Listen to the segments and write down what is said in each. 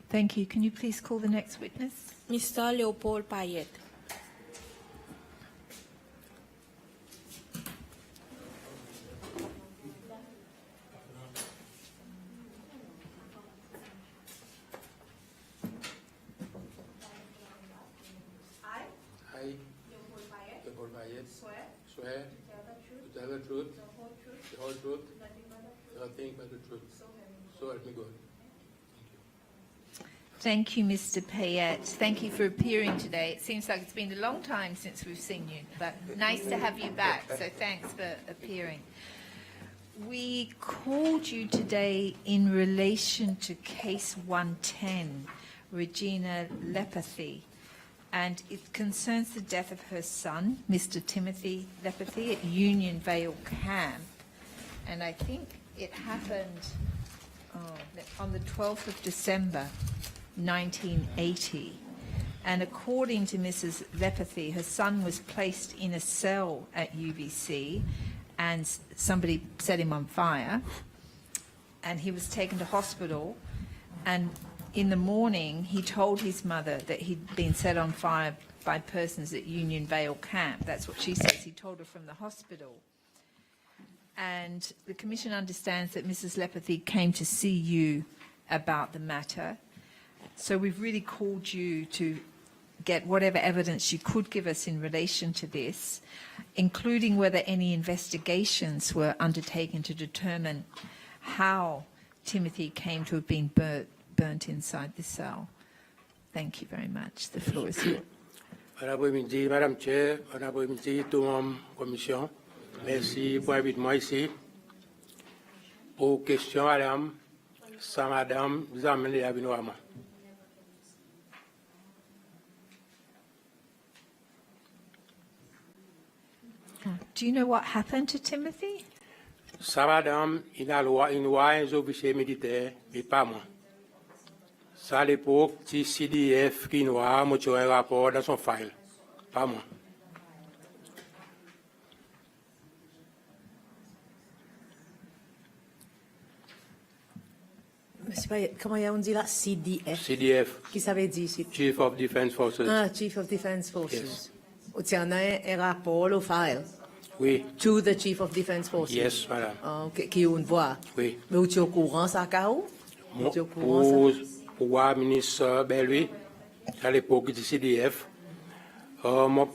Thank you. Can you please call the next witness? Mr. Leopold Payet. I, Leopold Payet, swear to tell the truth, the whole truth, nothing but the truth. So help me God. Thank you, Mr. Payet. Thank you for appearing today. It seems like it's been a long time since we've seen you, but nice to have you back, so thanks for appearing. We called you today in relation to case 110, Regina Lepathy, and it concerns the death of her son, Mr. Timothy Lepathy, at Union Vale Camp. And I think it happened on the 12th of December, 1980. And according to Mrs. Lepathy, her son was placed in a cell at UVC and somebody set him on fire, and he was taken to hospital, and in the morning he told his mother that he'd been set on fire by persons at Union Vale Camp. That's what she says. He told her from the hospital. And the Commission understands that Mrs. Lepathy came to see you about the matter. So we've really called you to get whatever evidence you could give us in relation to this, including whether any investigations were undertaken to determine how Timothy came to have been burnt inside the cell. Thank you very much. The floor is yours. Honorable Midi, Madame Chair, Honorable Midi, tout le monde, Commission, merci pour l'invitement ici. Pour question, Madame, sans Madame, vous amenez à Binoama. Do you know what happened to Timothy? Ça, Madame, il a un officier militaire, mais pas moi. Ça, à l'époque, c'est CDF qui a un rapport dans son file, pas moi. Monsieur Payet, comment on dit là? CDF. CDF. Qui ça veut dire ici? Chief of Defense Forces. Ah, Chief of Defense Forces. Yes. Tu en as un rapport au file? Oui. To the Chief of Defense Forces? Yes, madame. Qui on voit? Oui. Mais tu es au courant, ça, Kao? Tu es au courant, ça? Pour le ministre Belui, à l'époque du CDF, mon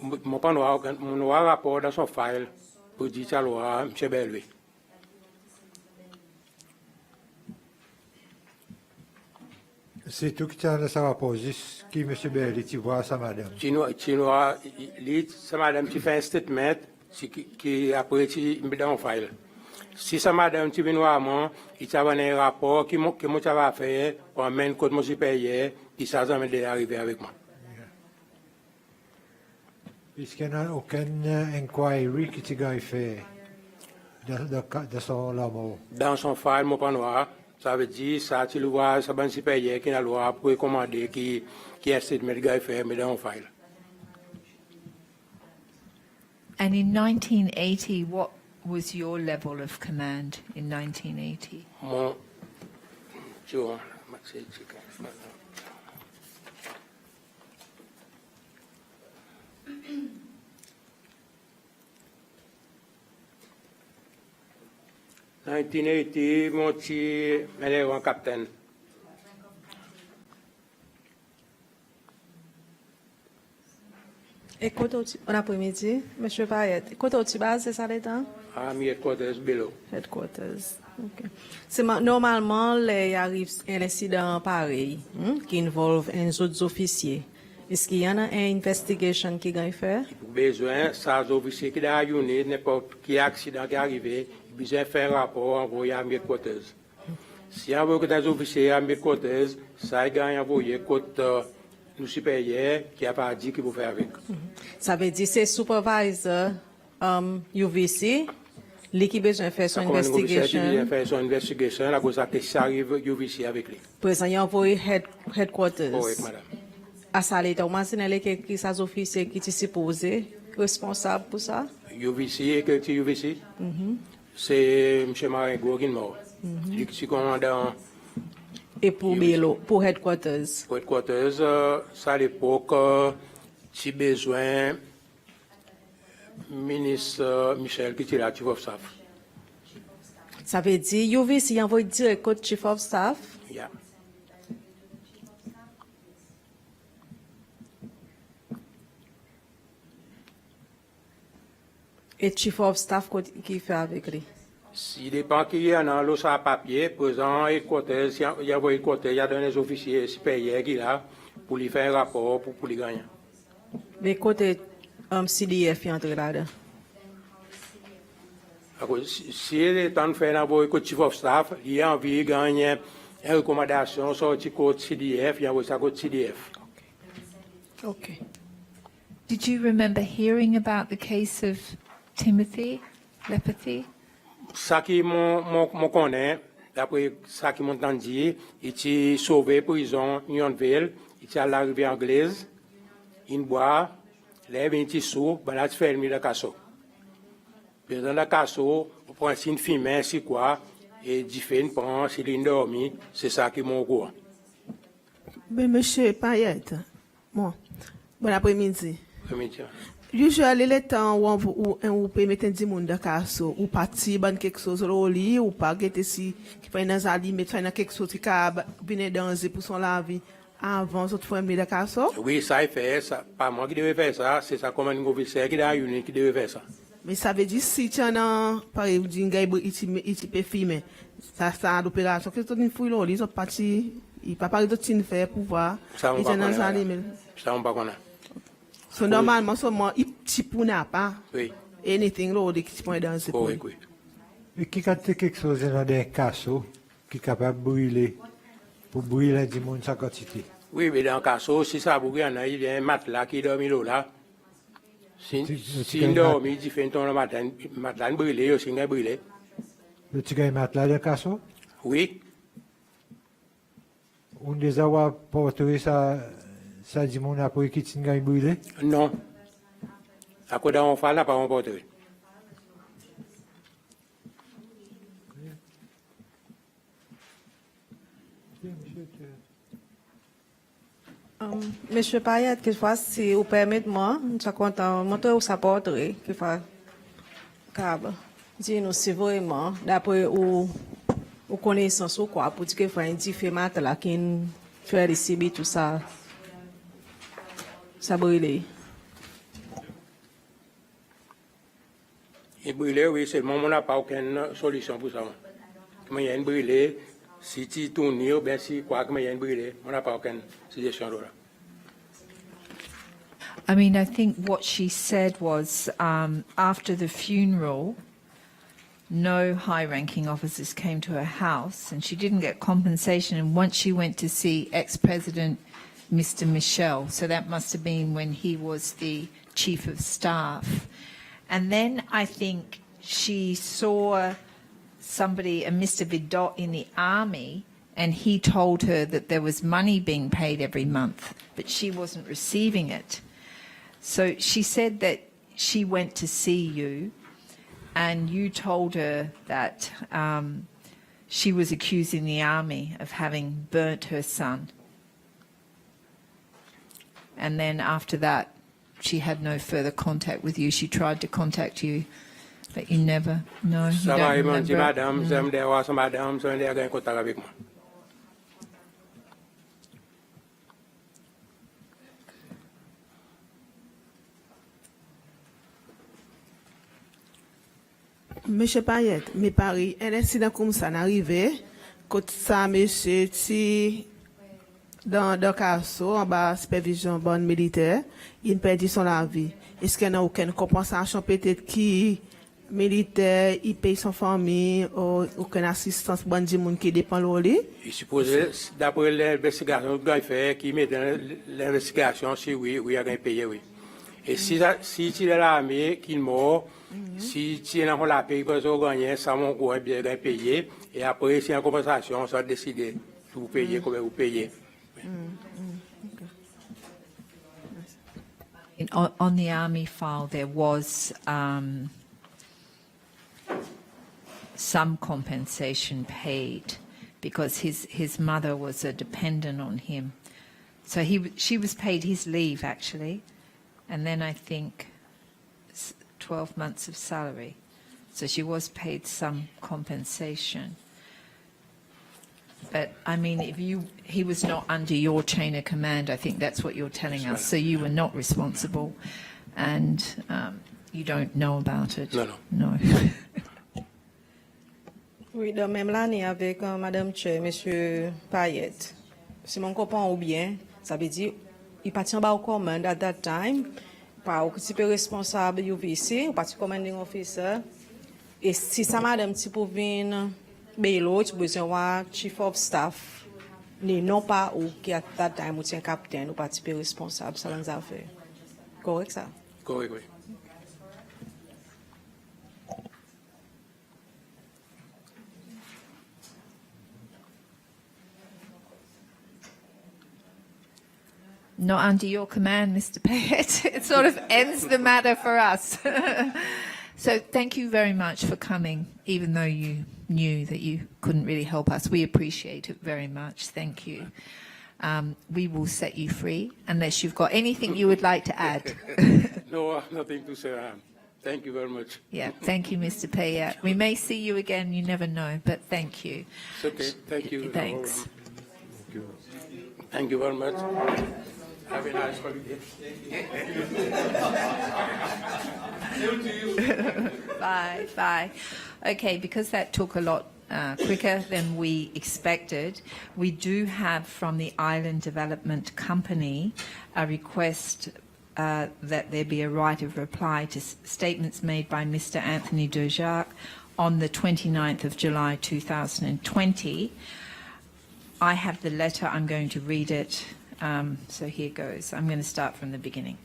rapport dans son file pour dire à loi, M. Belui. C'est tout qui tient à sa rapport, qui M. Belli, tu vois sa madame. Sa madame qui fait un statement qui après tu mets dans le file. Si sa madame tu viens vraiment, il y a un rapport qui moi va faire pour amener quand moi je paye, il s'est jamais arrivé avec moi. Puisqu'il n'y a aucune inquiry qui tu as fait dans son lamo. Dans son file, moi pas noir. Ça veut dire, ça, tu le vois, ça va se payer, qui a le droit pour commander, qui est statement de faire, mais dans le file. And in 1980, what was your level of command in 1980? Mon, tu vois, en 1980, mon petit élève en capitaine. Écoute, bon après-midi, M. Payet. Écoute, tu bases, c'est ça les temps? À mi headquarters below. Headquarters. Okay. C'est normalement, il arrive un incident pareil qui involve un autre officier. Est-ce qu'il y en a une investigation qui a fait? Pour besoin, ça, les officiers qui a réuni, n'importe quel accident qui est arrivé, il besoin de faire un rapport envoyé à mi headquarters. Si on veut que des officiers à mi headquarters, ça gagne envoyé côté nous supérieur qui a pas dit qu'il faut faire avec. Ça veut dire c'est supervisor UVC qui besoin faire son investigation. Il fait son investigation, la cause que ça arrive UVC avec lui. Président, il a envoyé headquarters. Oui, madame. À ça, l'état, qui sont officiers qui sont supposés responsables pour ça? UVC, que c'est UVC? C'est M. Maringo qui est mort. Il est commandant Et pour headquarters. Pour headquarters, ça à l'époque, si besoin, ministre Michel qui était là, chief of staff. Ça veut dire, UVC envoie direct au chief of staff. Yeah. Et chief of staff qui fait avec lui. Si dépend qui y en a l'eau sur papier, présent headquarters, il y a headquarters, il y a des officiers supérieurs qui là pour lui faire un rapport pour lui gagner. Mais côté CDF est entré là-dedans. Si il est temps de faire un rapport avec le chief of staff, il a envie de gagner une recommandation sur le code CDF, il y a ça code CDF. Okay. Did you remember hearing about the case of Timothy Lepathy? Ça qui m'en connaît, d'après ça qui m'ont entendu, il était sauvé prison Unionville, il était à la rivière anglaise, il boit, lève un petit sou, balade fermé le casseau. Puis dans le casseau, on prend une fumée, c'est quoi, et différent prend, s'il est endormi, c'est ça qui m'en courant. Mais monsieur Payette, bon après-midi. Usually, les temps où on peut mettre un monde de casse, ou partir, ban quelque chose au lit, ou pas, qui si, qui fait un zali, mettre quelque chose qui a bien danger pour son la vie, avant, cette fois, de casse. Oui, ça il fait, ça, pas moi qui devais faire ça, c'est ça comme un officier qui a une qui devait faire ça. Mais ça veut dire, si tu as par exemple, il peut filmer, ça, l'opération, que tu as une fouille là, ils ont parti, il peut pas de t'en faire pour voir, Ça, on ils va ont un connaître. zali, Ça, on va connaître. so normalement, seulement, il n'a pas, Oui, anything là, qui peut dans ce point. oui, oui. Et qui a quelque chose dans des casseaux qui est capable de brûler, pour brûler du monde sa quantité. Oui, mais dans le casseau, si ça bouge, il y a un matelas qui dormi là. Si il dormi, il fait un ton le matin, matelas brûlé, aussi il brûlé. Le petit gars matelas de casseau, Oui, on les a porté ça du monde après qui t'y gars brûlé. non. À quoi on fait là, pas on porte. Monsieur Payette, que si vous permettez moi, je compte monter au supporter qui fait câble. Dis-nous si vraiment, d'après ou connaissance ou quoi, pour dire que fait un différent là qui fait recevoir tout ça, ça brûle. Il brûlé, oui, seulement on n'a pas aucune solution pour ça. Comme il y a une brûlée, si tu tournes, ou bien si quoi, comme il y a une brûlée, on n'a pas aucune solution là. I mean, I think what she said was after the funeral, no high-ranking officers came to her house and she didn't get compensation. And once she went to see ex-president Mr. Michel, so that must have been when he was the chief of staff. And then I think she saw somebody, a Mr. Vidot in the army, and he told her that there was money being paid every month, but she wasn't receiving it. So she said that she went to see you and you told her that she was accusing the army of having burnt her son. And then after that, she had no further contact with you. She tried to contact you, but you never, no, you Ça don't va, il m'a dit, remember. madame, j'aime des rois, madame, j'aime des gars en contact avec moi. Monsieur Payette, mais Paris, un incident comme ça n'arrivait, quand ça, monsieur, si, dans le cas, en bas, supervision bonne militaire, il perdit son vie. Est-ce qu'il n'y a aucune compensation peut-être qui, militaire, il paye son famille, ou aucune assistance bonne du monde qui dépend de lui? Il supposait, d'après l'investigation qu'il a fait, qui met dans l'investigation, si oui, oui, il a payé, oui. Et si tu es l'armée, qu'il mort, si tu es dans la paye, parce que vous gagnez, ça mon courant bien payé. Et après, si il y a une compensation, ça va décider si vous payez, comment vous payez. On the army file, there was some compensation paid because his mother was a dependent on him. So she was paid his leave, actually, and then I think 12 months of salary. So she was paid some compensation. But, I mean, he was not under your chain of command, I think that's what you're telling us. So you were not responsible, and you don't know about it. No. Oui, dans même l'année avec Madame Che, Monsieur Payet. Si mon comprend ou bien, ça veut dire il partit en bas au command at that time, pas au petit peu responsable UVC, ou parti commanding officer. Et si ça Madame ti pour venir Belo, tu besoin voir chief of staff, non pas ou qui at that time ou tient capitaine ou parti peu responsable ça les affaires. Correct ça? Correct, oui. Not under your command, Mr. Payet. It sort of ends the matter for us. So thank you very much for coming, even though you knew that you couldn't really help us. We appreciate it very much. Thank you. We will set you free, unless you've got anything you would like to add. No, nothing to say. Thank you very much. Yeah, thank you, Mr. Payet. We may see you again, you never know, but thank you. It's okay. Thank you. Thanks. Thank you very much. Have a nice holiday. Bye. Okay, because that took a lot quicker than we expected, we do have from the Island Development Company a request that there be a right of reply to statements made by Mr. Anthony Dujarric on the 29th of July 2020. I have the letter, I'm going to read it. So here goes. I'm going to start from the beginning.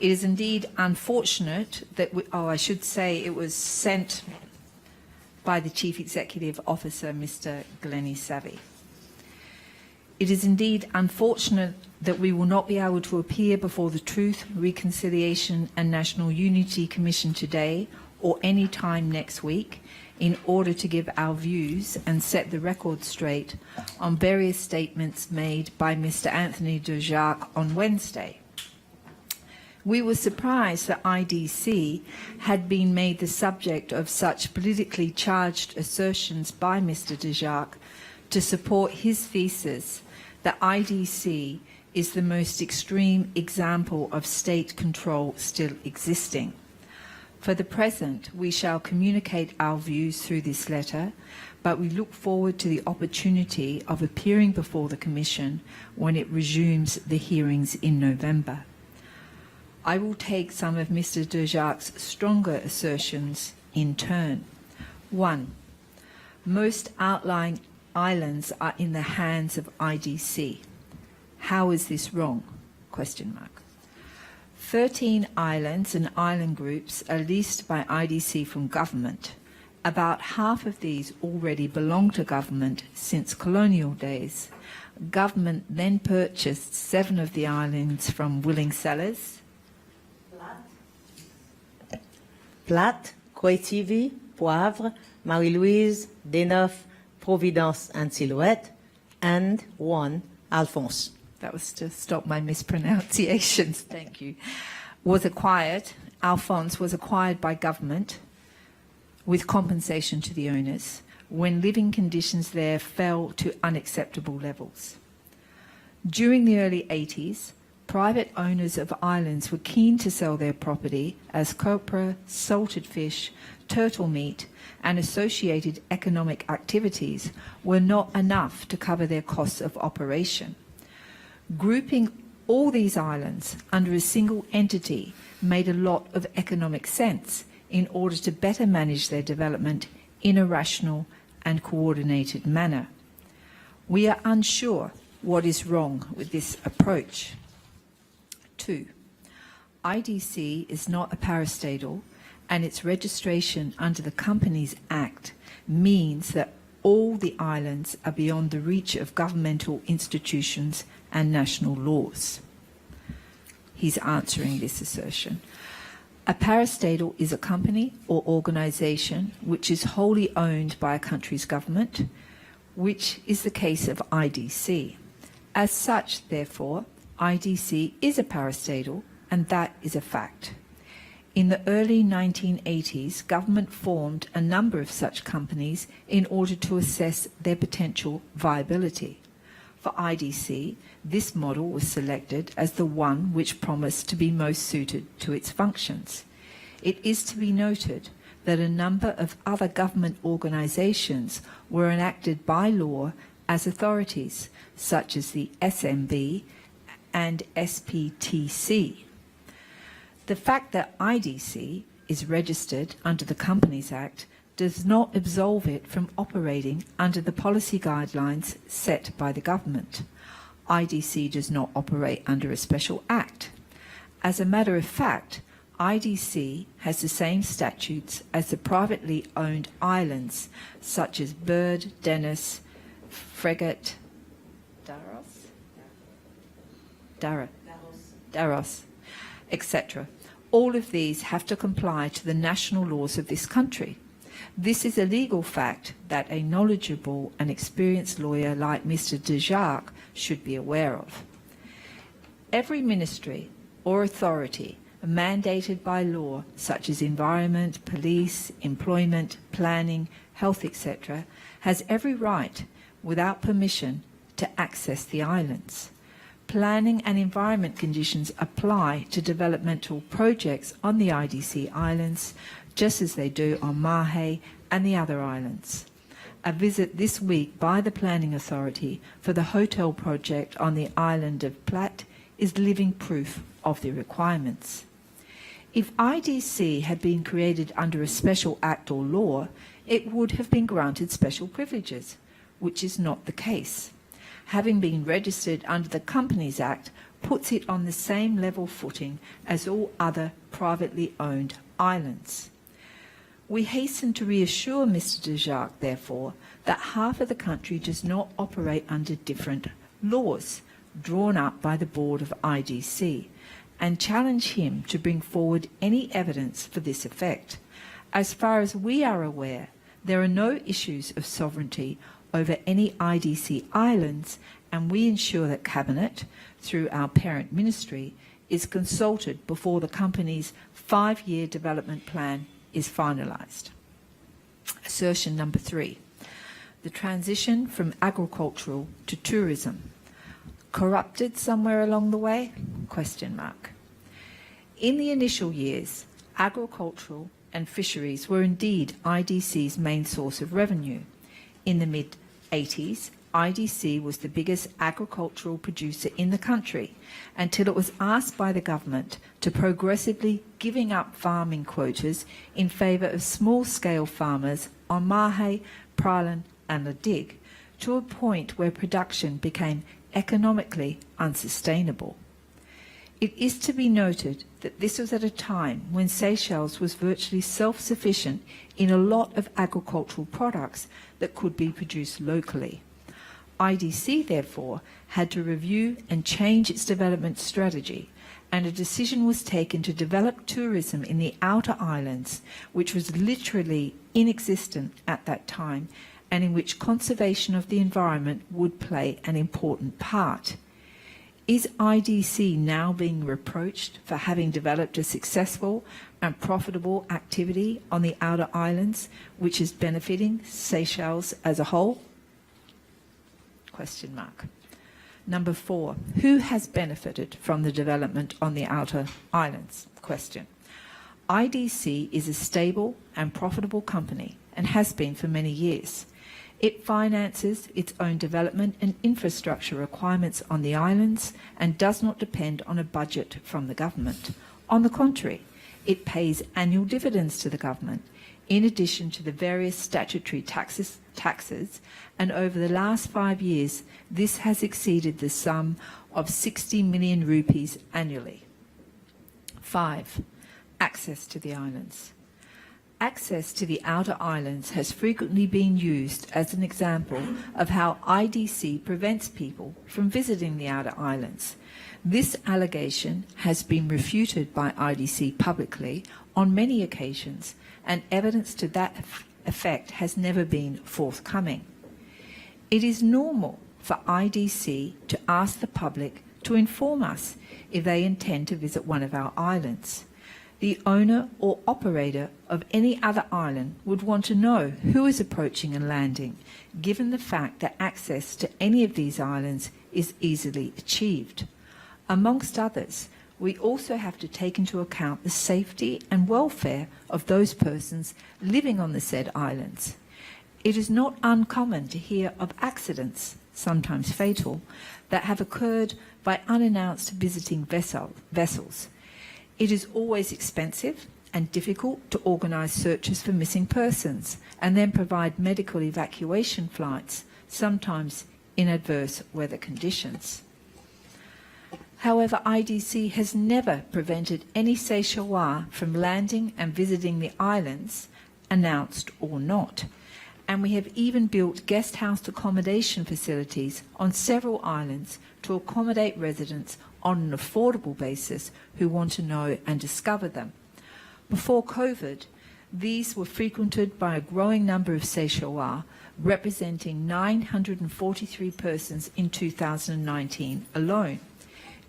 It is indeed unfortunate that I should say it was sent by the Chief Executive Officer, Mr. Glennie Savvy. It is indeed unfortunate that we will not be able to appear before the Truth, Reconciliation and National Unity Commission today or any time next week in order to give our views and set the record straight on various statements made by Mr. Anthony Dujarric on Wednesday. We were surprised that IDC had been made the subject of such politically charged assertions by Mr. Dujarric to support his thesis that IDC is the most extreme example of state control still existing. For the present, we shall communicate our views through this letter, but we look forward to the opportunity of appearing before the Commission when it resumes the hearings in November. I will take some of Mr. Dujarric's stronger assertions in turn. 1. Most outlying islands are in the hands of IDC. How is this wrong? 13 islands and island groups are leased by IDC from government. About half of these already belong to government since colonial days. Government then purchased 7 of the islands from willing sellers. Plate, Koitivi, Poivre, Marie-Louise, Deneuf, Providence and Silhouette, and 1, Alphonse. That was to stop my mispronunciations, thank you. Alphonse was acquired by government with compensation to the owners when living conditions there fell to unacceptable levels. During the early 80s, private owners of islands were keen to sell their property as copra, salted fish, turtle meat and associated economic activities were not enough to cover their costs of operation. Grouping all these islands under a single entity made a lot of economic sense in order to better manage their development in a rational and coordinated manner. We are unsure what is wrong with this approach. 2. IDC is not a parastatal, and its registration under the Companies Act means that all the islands are beyond the reach of governmental institutions and national laws. He's answering this assertion. A parastatal is a company or organisation which is wholly owned by a country's government, which is the case of IDC. As such, therefore, IDC is a parastatal, and that is a fact. In the early 1980s, government formed a number of such companies in order to assess their potential viability. For IDC, this model was selected as the one which promised to be most suited to its functions. It is to be noted that a number of other government organisations were enacted by law as authorities, such as the SMB and SPTC. The fact that IDC is registered under the Companies Act does not absolve it from operating under the policy guidelines set by the government. IDC does not operate under a special act. As a matter of fact, IDC has the same statutes as the privately owned islands, such as Bird, Dennis, Frigate, Daros, etc. All of these have to comply to the national laws of this country. This is a legal fact that a knowledgeable and experienced lawyer like Mr. Dejarque should be aware of. Every ministry or authority mandated by law, such as environment, police, employment, planning, health, etc., has every right, without permission, to access the islands. Planning and environment conditions apply to developmental projects on the IDC islands, just as they do on Mahe and the other islands. A visit this week by the Planning Authority for the hotel project on the island of Platte is living proof of the requirements. If IDC had been created under a special act or law, it would have been granted special privileges, which is not the case. Having been registered under the Companies Act puts it on the same level footing as all other privately owned islands. We hasten to reassure Mr. Dejarque, therefore, that half of the country does not operate under different laws drawn up by the board of IDC, and challenge him to bring forward any evidence for this effect. As far as we are aware, there are no issues of sovereignty over any IDC islands, and we ensure that Cabinet, through our parent ministry, is consulted before the company's 5-year development plan is finalised. Assertion number 3. The transition from agricultural to tourism. Corrupted somewhere along the way? Question mark. In the initial years, agricultural and fisheries were indeed IDC's main source of revenue. In the mid-80s, IDC was the biggest agricultural producer in the country until it was asked by the government to progressively giving up farming quotas in favour of small-scale farmers on Mahe, Praslin and Ladig, to a point where production became economically unsustainable. It is to be noted that this was at a time when Seychelles was virtually self-sufficient in a lot of agricultural products that could be produced locally. IDC, therefore, had to review and change its development strategy, and a decision was taken to develop tourism in the outer islands, which was literally inexistent at that time, and in which conservation of the environment would play an important part. Is IDC now being reproached for having developed a successful and profitable activity on the outer islands, which is benefiting Seychelles as a whole? Question mark. Number 4, who has benefited from the development on the outer islands? Question. IDC is a stable and profitable company and has been for many years. It finances its own development and infrastructure requirements on the islands and does not depend on a budget from the government. On the contrary, it pays annual dividends to the government, in addition to the various statutory taxes, and over the last 5 years, this has exceeded the sum of 60 million rupees annually. 5. Access to the islands. Access to the outer islands has frequently been used as an example of how IDC prevents people from visiting the outer islands. This allegation has been refuted by IDC publicly on many occasions, and evidence to that effect has never been forthcoming. It is normal for IDC to ask the public to inform us if they intend to visit one of our islands. The owner or operator of any other island would want to know who is approaching and landing, given the fact that access to any of these islands is easily achieved. Amongst others, we also have to take into account the safety and welfare of those persons living on the said islands. It is not uncommon to hear of accidents, sometimes fatal, that have occurred by unannounced visiting vessels. It is always expensive and difficult to organise searches for missing persons and then provide medical evacuation flights, sometimes in adverse weather conditions. However, IDC has never prevented any Seychellois from landing and visiting the islands, announced or not. And we have even built guest house accommodation facilities on several islands to accommodate residents on an affordable basis who want to know and discover them. Before COVID, these were frequented by a growing number of Seychellois, representing 943 persons in 2019 alone.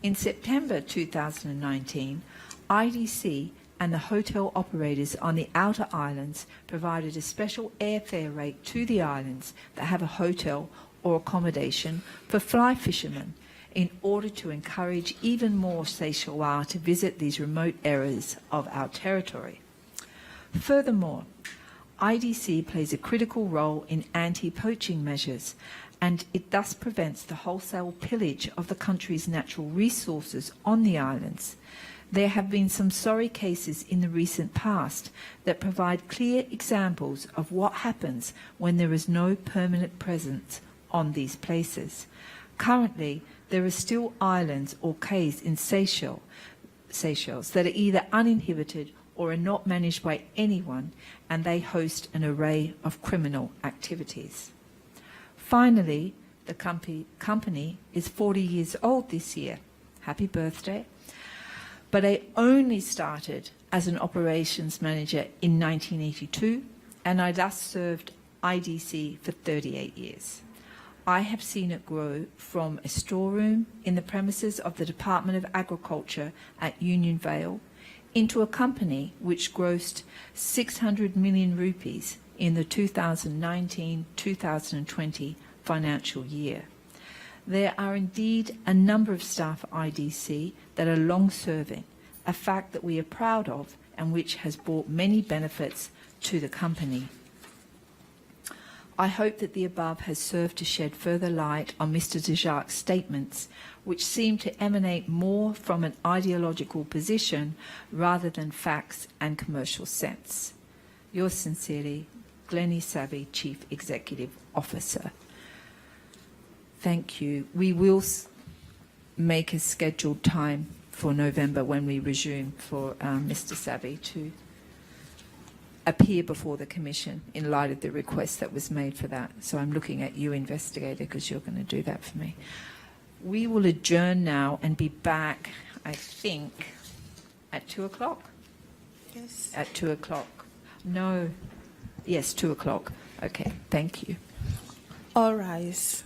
In September 2019, IDC and the hotel operators on the outer islands provided a special airfare rate to the islands that have a hotel or accommodation for fly fishermen in order to encourage even more Seychellois to visit these remote areas of our territory. Furthermore, IDC plays a critical role in anti-poaching measures, and it thus prevents the wholesale pillage of the country's natural resources on the islands. There have been some sorry cases in the recent past that provide clear examples of what happens when there is no permanent presence on these places. Currently, there are still islands or cays in Seychelles that are either uninhabited or are not managed by anyone, and they host an array of criminal activities. Finally, the company is 40 years old this year. Happy birthday. But I only started as an operations manager in 1982, and I thus served IDC for 38 years. I have seen it grow from a storeroom in the premises of the Department of Agriculture at Union Vale into a company which grossed 600 million rupees in the 2019-2020 financial year. There are indeed a number of staff at IDC that are long-serving, a fact that we are proud of and which has brought many benefits to the company. I hope that the above has served to shed further light on Mr. Dejarc's statements, which seem to emanate more from an ideological position rather than facts and commercial sense. Yours sincerely, Glennie Savvy, Chief Executive Officer. Thank you. We will make a scheduled time for November when we resume for Mr. Savvy to appear before the Commission in light of the request that was made for that. So I'm looking at you, investigator, because you're going to do that for me. We will adjourn now and be back, I think, at 2 o'clock? Yes. At 2 o'clock. No. Yes, 2 o'clock. Okay, thank you. All rise.